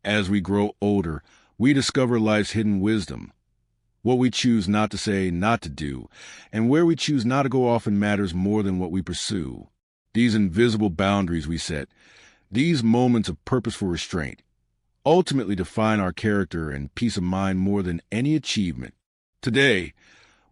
As we grow older, we discover life's hidden wisdom. What we choose not to say, not to do, and where we choose not to go often matters more than what we pursue. These invisible boundaries we set, these moments of purposeful restraint, ultimately define our character and peace of mind more than any achievement. Today,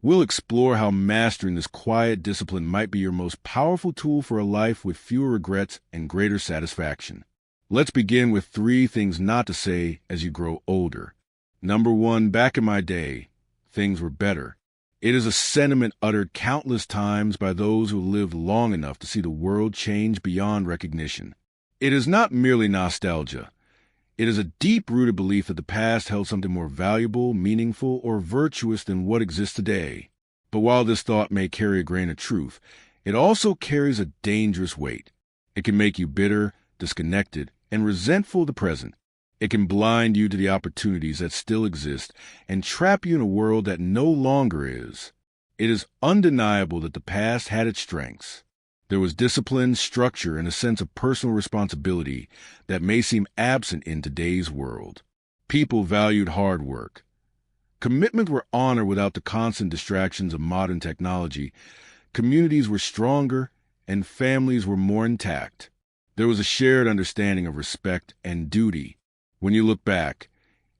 we'll explore how mastering this quiet discipline might be your most powerful tool for a life with fewer regrets and greater satisfaction. Let's begin with 3 things not to say as you grow older. Number 1, back in my day, things were better. It is a sentiment uttered countless times by those who lived long enough to see the world change beyond recognition. It is not merely nostalgia. It is a deep-rooted belief that the past held something more valuable, meaningful, or virtuous than what exists today. But while this thought may carry a grain of truth, it also carries a dangerous weight. It can make you bitter, disconnected, and resentful of the present. It can blind you to the opportunities that still exist and trap you in a world that no longer is. It is undeniable that the past had its strengths. There was discipline, structure, and a sense of personal responsibility that may seem absent in today's world. People valued hard work. Commitment were honored without the constant distractions of modern technology. Communities were stronger, and families were more intact. There was a shared understanding of respect and duty. When you look back,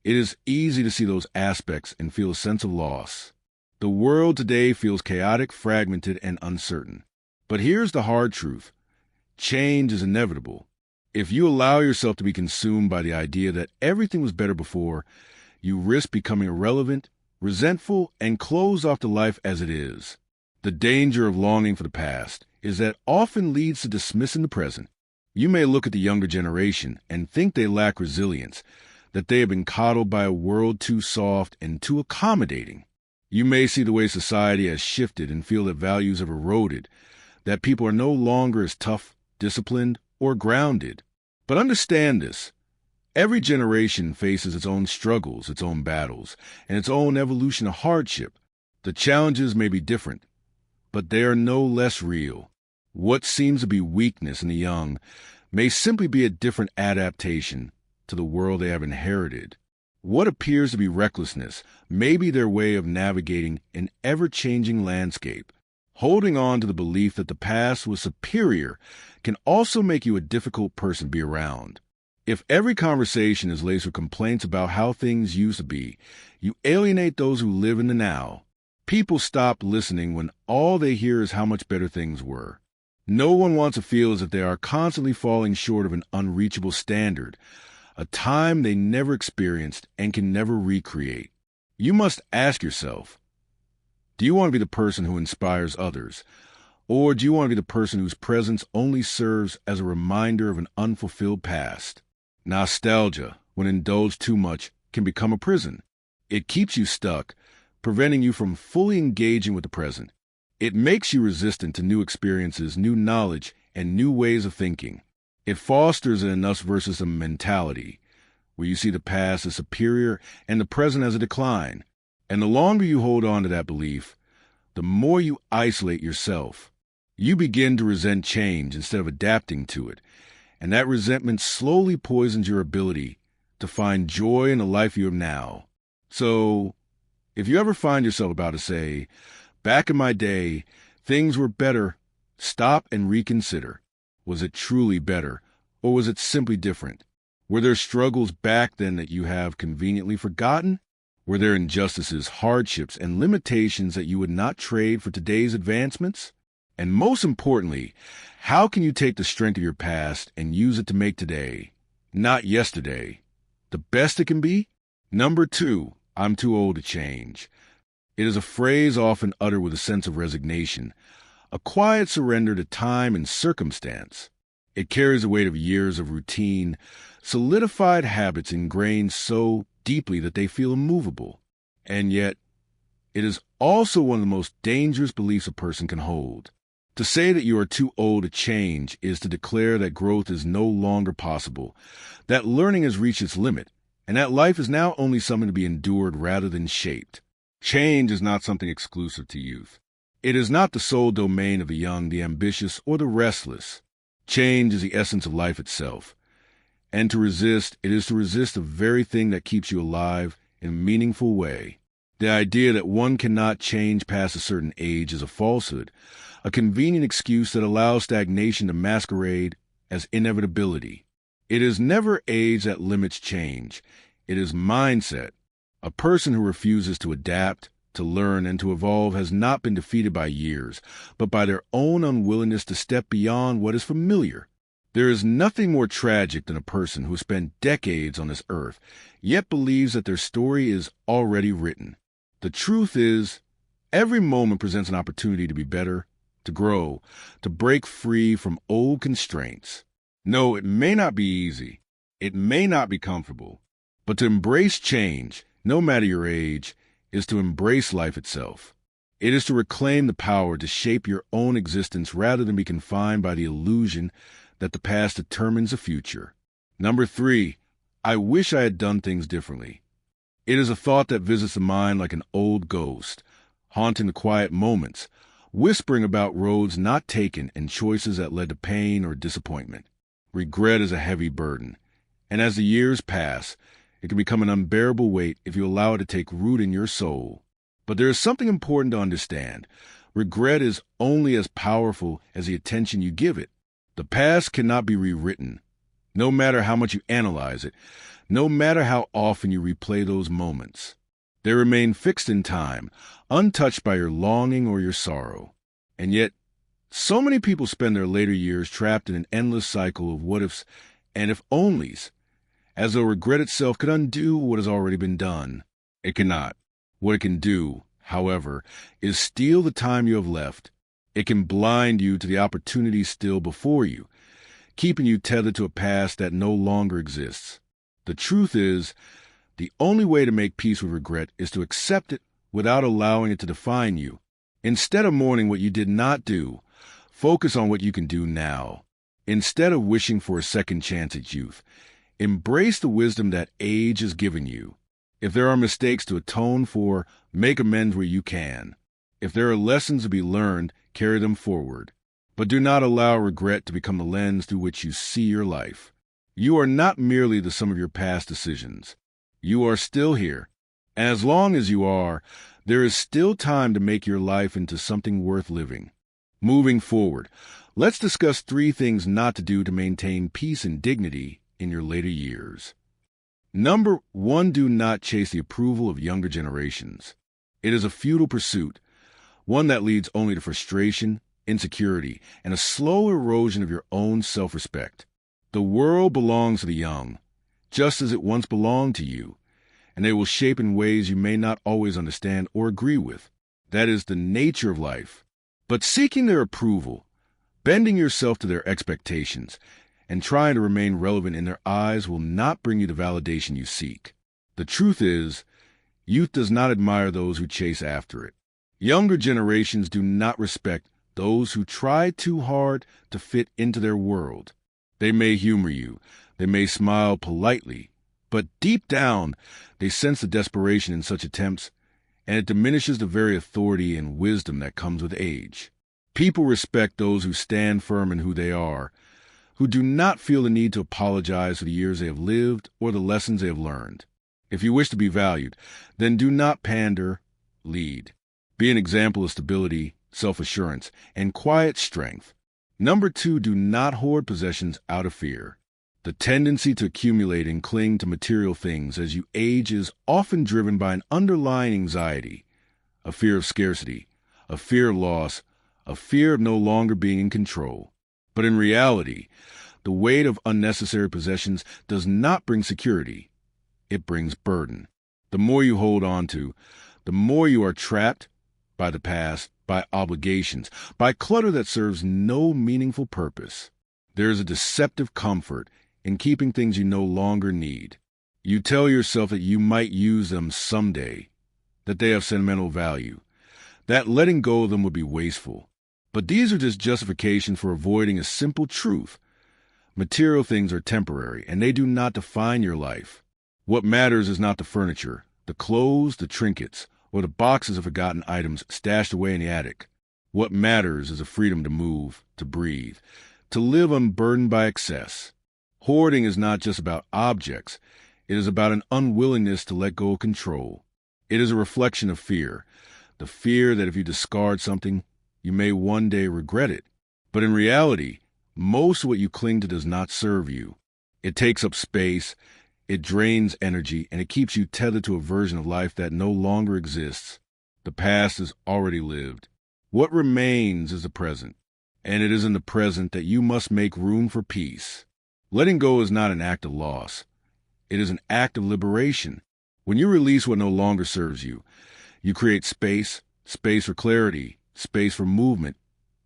it is easy to see those aspects and feel a sense of loss. The world today feels chaotic, fragmented, and uncertain. But here's the hard truth. Change is inevitable. If you allow yourself to be consumed by the idea that everything was better before, you risk becoming irrelevant, resentful, and closed off to life as it is. The danger of longing for the past is that it often leads to dismissing the present. You may look at the younger generation and think they lack resilience, that they have been coddled by a world too soft and too accommodating. You may see the way society has shifted and feel that values have eroded, that people are no longer as tough, disciplined, or grounded. But understand this. Every generation faces its own struggles, its own battles, and its own evolution of hardship. The challenges may be different, but they are no less real. What seems to be weakness in the young may simply be a different adaptation to the world they have inherited. What appears to be recklessness may be their way of navigating an ever-changing landscape. Holding on to the belief that the past was superior can also make you a difficult person to be around. If every conversation is laced with complaints about how things used to be, you alienate those who live in the now. People stop listening when all they hear is how much better things were. No one wants to feel as if they are constantly falling short of an unreachable standard, a time they never experienced and can never recreate. You must ask yourself, do you want to be the person who inspires others, or do you want to be the person whose presence only serves as a reminder of an unfulfilled past? Nostalgia, when indulged too much, can become a prison. It keeps you stuck, preventing you from fully engaging with the present. It makes you resistant to new experiences, new knowledge, and new ways of thinking. It fosters an us versus them mentality, where you see the past as superior and the present as a decline. And the longer you hold on to that belief, the more you isolate yourself. You begin to resent change instead of adapting to it, and that resentment slowly poisons your ability to find joy in the life you have now. So, if you ever find yourself about to say, back in my day, things were better, stop and reconsider. Was it truly better, or was it simply different? Were there struggles back then that you have conveniently forgotten? Were there injustices, hardships, and limitations that you would not trade for today's advancements? And most importantly, how can you take the strength of your past and use it to make today, not yesterday, the best it can be? Number 2, I'm too old to change. It is a phrase often uttered with a sense of resignation, a quiet surrender to time and circumstance. It carries the weight of years of routine, solidified habits ingrained so deeply that they feel immovable. And yet, it is also one of the most dangerous beliefs a person can hold. To say that you are too old to change is to declare that growth is no longer possible, that learning has reached its limit, and that life is now only something to be endured rather than shaped. Change is not something exclusive to youth. It is not the sole domain of the young, the ambitious, or the restless. Change is the essence of life itself. And to resist, it is to resist the very thing that keeps you alive in a meaningful way. The idea that one cannot change past a certain age is a falsehood, a convenient excuse that allows stagnation to masquerade as inevitability. It is never age that limits change. It is mindset. A person who refuses to adapt, to learn, and to evolve has not been defeated by years, but by their own unwillingness to step beyond what is familiar. There is nothing more tragic than a person who has spent decades on this earth, yet believes that their story is already written. The truth is, every moment presents an opportunity to be better, to grow, to break free from old constraints. No, it may not be easy. It may not be comfortable. But to embrace change, no matter your age, is to embrace life itself. It is to reclaim the power to shape your own existence rather than be confined by the illusion that the past determines the future. Number 3, I wish I had done things differently. It is a thought that visits the mind like an old ghost, haunting the quiet moments, whispering about roads not taken and choices that led to pain or disappointment. Regret is a heavy burden, and as the years pass, it can become an unbearable weight if you allow it to take root in your soul. But there is something important to understand. Regret is only as powerful as the attention you give it. The past cannot be rewritten, no matter how much you analyze it, no matter how often you replay those moments. They remain fixed in time, untouched by your longing or your sorrow. And yet, so many people spend their later years trapped in an endless cycle of what-ifs and if-onlys, as though regret itself could undo what has already been done. It cannot. What it can do, however, is steal the time you have left. It can blind you to the opportunities still before you, keeping you tethered to a past that no longer exists. The truth is, the only way to make peace with regret is to accept it without allowing it to define you. Instead of mourning what you did not do, focus on what you can do now. Instead of wishing for a second chance at youth, embrace the wisdom that age has given you. If there are mistakes to atone for, make amends where you can. If there are lessons to be learned, carry them forward. But do not allow regret to become the lens through which you see your life. You are not merely the sum of your past decisions. You are still here. And as long as you are, there is still time to make your life into something worth living. Moving forward, let's discuss 3 things not to do to maintain peace and dignity in your later years. Number 1, do not chase the approval of younger generations. It is a futile pursuit, one that leads only to frustration, insecurity, and a slow erosion of your own self-respect. The world belongs to the young, just as it once belonged to you, and they will shape in ways you may not always understand or agree with. That is the nature of life. But seeking their approval, bending yourself to their expectations, and trying to remain relevant in their eyes will not bring you the validation you seek. The truth is, youth does not admire those who chase after it. Younger generations do not respect those who try too hard to fit into their world. They may humor you, they may smile politely, but deep down, they sense the desperation in such attempts, and it diminishes the very authority and wisdom that comes with age. People respect those who stand firm in who they are, who do not feel the need to apologize for the years they have lived or the lessons they have learned. If you wish to be valued, then do not pander, lead. Be an example of stability, self-assurance, and quiet strength. Number 2, do not hoard possessions out of fear. The tendency to accumulate and cling to material things as you age is often driven by an underlying anxiety, a fear of scarcity, a fear of loss, a fear of no longer being in control. But in reality, the weight of unnecessary possessions does not bring security. It brings burden. The more you hold on to, the more you are trapped by the past, by obligations, by clutter that serves no meaningful purpose. There is a deceptive comfort in keeping things you no longer need. You tell yourself that you might use them someday, that they have sentimental value, that letting go of them would be wasteful. But these are just justifications for avoiding a simple truth. Material things are temporary, and they do not define your life. What matters is not the furniture, the clothes, the trinkets, or the boxes of forgotten items stashed away in the attic. What matters is the freedom to move, to breathe, to live unburdened by excess. Hoarding is not just about objects. It is about an unwillingness to let go of control. It is a reflection of fear, the fear that if you discard something, you may one day regret it. But in reality, most of what you cling to does not serve you. It takes up space, it drains energy, and it keeps you tethered to a version of life that no longer exists. The past is already lived. What remains is the present, and it is in the present that you must make room for peace. Letting go is not an act of loss. It is an act of liberation. When you release what no longer serves you, you create space, space for clarity, space for movement,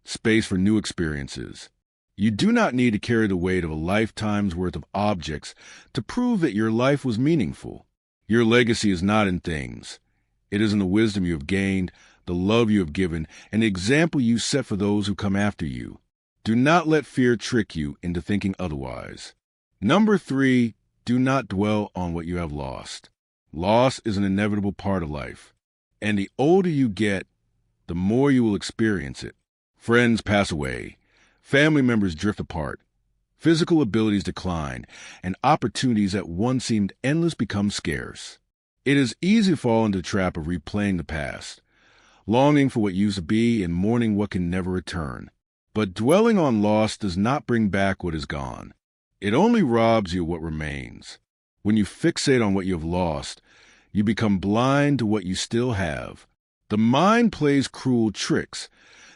space for new experiences. You do not need to carry the weight of a lifetime's worth of objects to prove that your life was meaningful. Your legacy is not in things. It is in the wisdom you have gained, the love you have given, and the example you set for those who come after you. Do not let fear trick you into thinking otherwise. Number 3, do not dwell on what you have lost. Loss is an inevitable part of life, and the older you get, the more you will experience it. Friends pass away, family members drift apart, physical abilities decline, and opportunities that once seemed endless become scarce. It is easy to fall into the trap of replaying the past, longing for what used to be and mourning what can never return. But dwelling on loss does not bring back what is gone. It only robs you of what remains. When you fixate on what you have lost, you become blind to what you still have. The mind plays cruel tricks,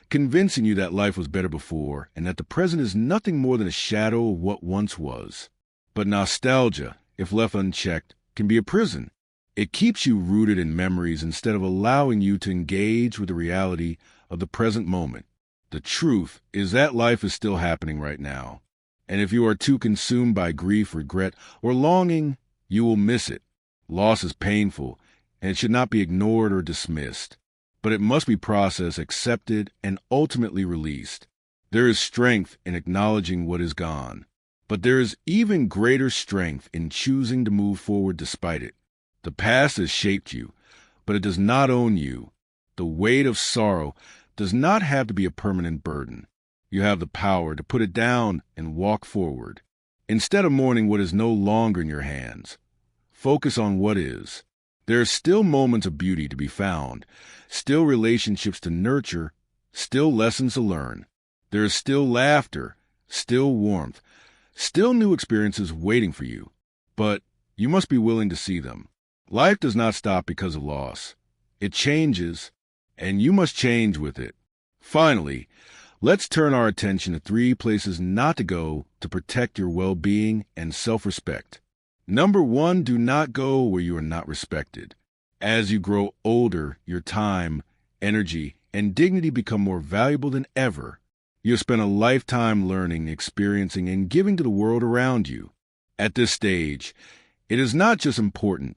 convincing you that life was better before and that the present is nothing more than a shadow of what once was. But nostalgia, if left unchecked, can be a prison. It keeps you rooted in memories instead of allowing you to engage with the reality of the present moment. The truth is that life is still happening right now. And if you are too consumed by grief, regret, or longing, you will miss it. Loss is painful, and it should not be ignored or dismissed. But it must be processed, accepted, and ultimately released. There is strength in acknowledging what is gone. But there is even greater strength in choosing to move forward despite it. The past has shaped you, but it does not own you. The weight of sorrow does not have to be a permanent burden. You have the power to put it down and walk forward. Instead of mourning what is no longer in your hands, focus on what is. There are still moments of beauty to be found, still relationships to nurture, still lessons to learn. There is still laughter, still warmth, still new experiences waiting for you. But you must be willing to see them. Life does not stop because of loss. It changes, and you must change with it. Finally, let's turn our attention to 3 places not to go to protect your well-being and self-respect. Number 1, do not go where you are not respected. As you grow older, your time, energy, and dignity become more valuable than ever. You have spent a lifetime learning, experiencing, and giving to the world around you. At this stage, it is not just important,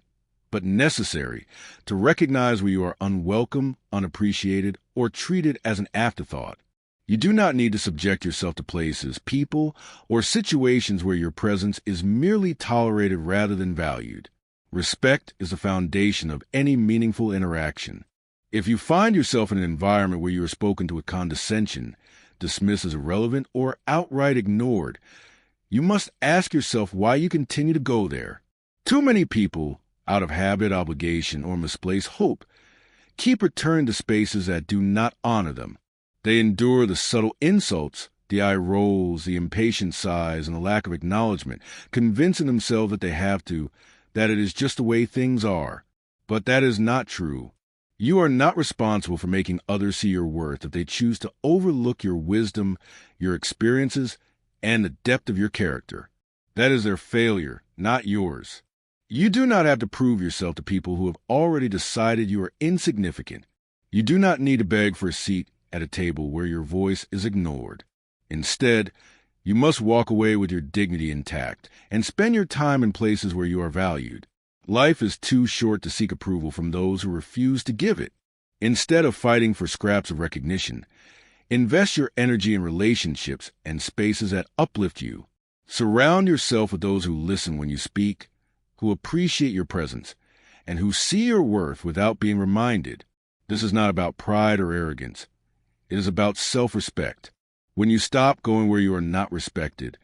but necessary to recognize where you are unwelcome, unappreciated, or treated as an afterthought. You do not need to subject yourself to places, people, or situations where your presence is merely tolerated rather than valued. Respect is the foundation of any meaningful interaction. If you find yourself in an environment where you are spoken to with condescension, dismissed as irrelevant, or outright ignored, you must ask yourself why you continue to go there. Too many people, out of habit, obligation, or misplaced hope, keep returning to spaces that do not honor them. They endure the subtle insults, the eye rolls, the impatient sighs, and the lack of acknowledgement, convincing themselves that that it is just the way things are. But that is not true. You are not responsible for making others see your worth if they choose to overlook your wisdom, your experiences, and the depth of your character. That is their failure, not yours. You do not have to prove yourself to people who have already decided you are insignificant. You do not need to beg for a seat at a table where your voice is ignored. Instead, you must walk away with your dignity intact and spend your time in places where you are valued. Life is too short to seek approval from those who refuse to give it. Instead of fighting for scraps of recognition, invest your energy in relationships and spaces that uplift you. Surround yourself with those who listen when you speak, who appreciate your presence, and who see your worth without being reminded. This is not about pride or arrogance. It is about self-respect. When you stop going where you are not respected,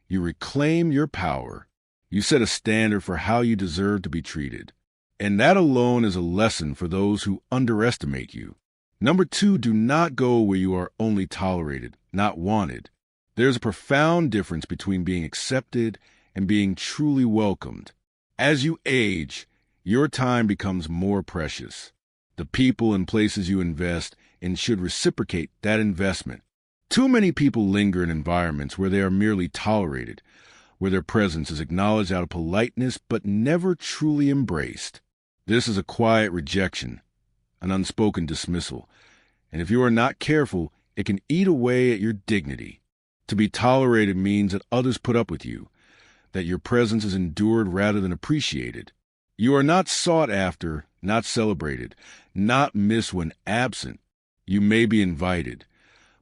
You reclaim your power. You set a standard for how you deserve to be treated. And that alone is a lesson for those who underestimate you. Number 2, do not go where you are only tolerated, not wanted. There's a profound difference between being accepted and being truly welcomed. As you age, your time becomes more precious. The people and places you invest in should reciprocate that investment. Too many people linger in environments where they are merely tolerated, where their presence is acknowledged out of politeness but never truly embraced. This is a quiet rejection, an unspoken dismissal, and if you are not careful, it can eat away at your dignity. To be tolerated means that others put up with you, that your presence is endured rather than appreciated. You are not sought after, not celebrated, not missed when absent. You may be invited,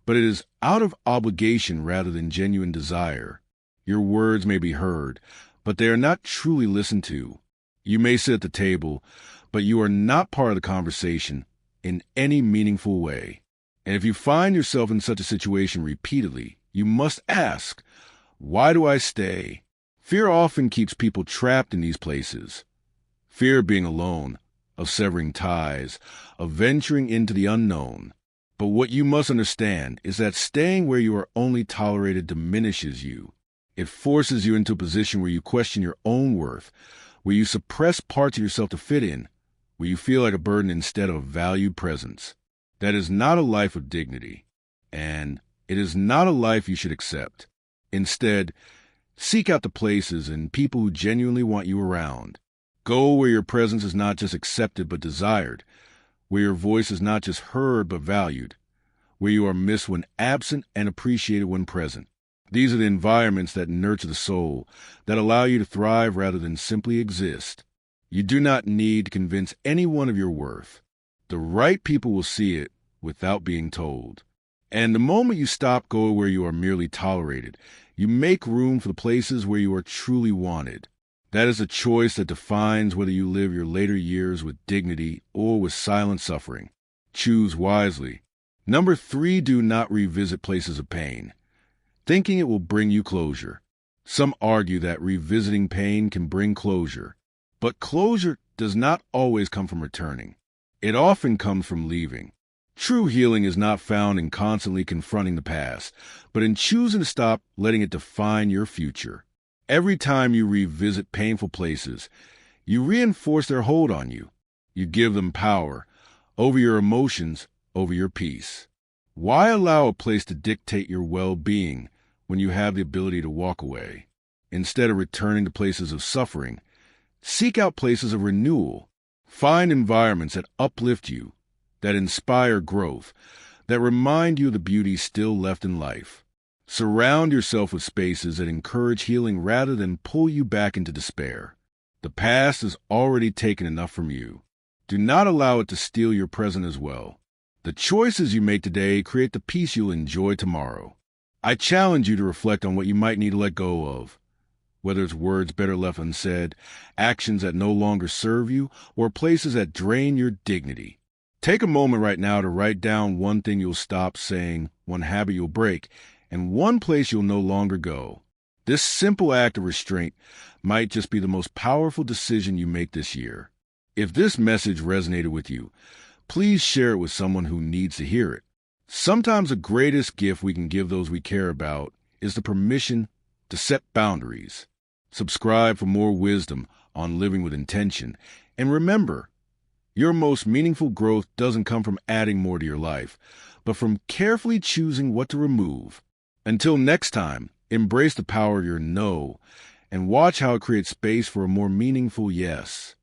but it is out of obligation rather than genuine desire. Your words may be heard, but they are not truly listened to. You may sit at the table, but you are not part of the conversation in any meaningful way. And if you find yourself in such a situation repeatedly, you must ask, why do I stay? Fear often keeps people trapped in these places. Fear of being alone, of severing ties, of venturing into the unknown. But what you must understand is that staying where you are only tolerated diminishes you. It forces you into a position where you question your own worth, where you suppress parts of yourself to fit in, where you feel like a burden instead of a valued presence. That is not a life of dignity, and it is not a life you should accept. Instead, seek out the places and people who genuinely want you around. Go where your presence is not just accepted but desired, where your voice is not just heard but valued, where you are missed when absent and appreciated when present. These are the environments that nurture the soul, that allow you to thrive rather than simply exist. You do not need to convince anyone of your worth. The right people will see it without being told. And the moment you stop going where you are merely tolerated, you make room for the places where you are truly wanted. That is a choice that defines whether you live your later years with dignity or with silent suffering. Choose wisely. Number 3, do not revisit places of pain, thinking it will bring you closure. Some argue that revisiting pain can bring closure, but closure does not always come from returning. It often comes from leaving. True healing is not found in constantly confronting the past, but in choosing to stop letting it define your future. Every time you revisit painful places, you reinforce their hold on you. You give them power over your emotions, over your peace. Why allow a place to dictate your well-being when you have the ability to walk away? Instead of returning to places of suffering, seek out places of renewal. Find environments that uplift you, that inspire growth, that remind you of the beauty still left in life. Surround yourself with spaces that encourage healing rather than pull you back into despair. The past has already taken enough from you. Do not allow it to steal your present as well. The choices you make today create the peace you'll enjoy tomorrow. I challenge you to reflect on what you might need to let go of, whether it's words better left unsaid, actions that no longer serve you, or places that drain your dignity. Take a moment right now to write down one thing you'll stop saying, one habit you'll break, and one place you'll no longer go. This simple act of restraint might just be the most powerful decision you make this year. If this message resonated with you, please share it with someone who needs to hear it. Sometimes the greatest gift we can give those we care about is the permission to set boundaries. Subscribe for more wisdom on living with intention. And remember, your most meaningful growth doesn't come from adding more to your life, but from carefully choosing what to remove. Until next time, embrace the power of your no and watch how it creates space for a more meaningful yes.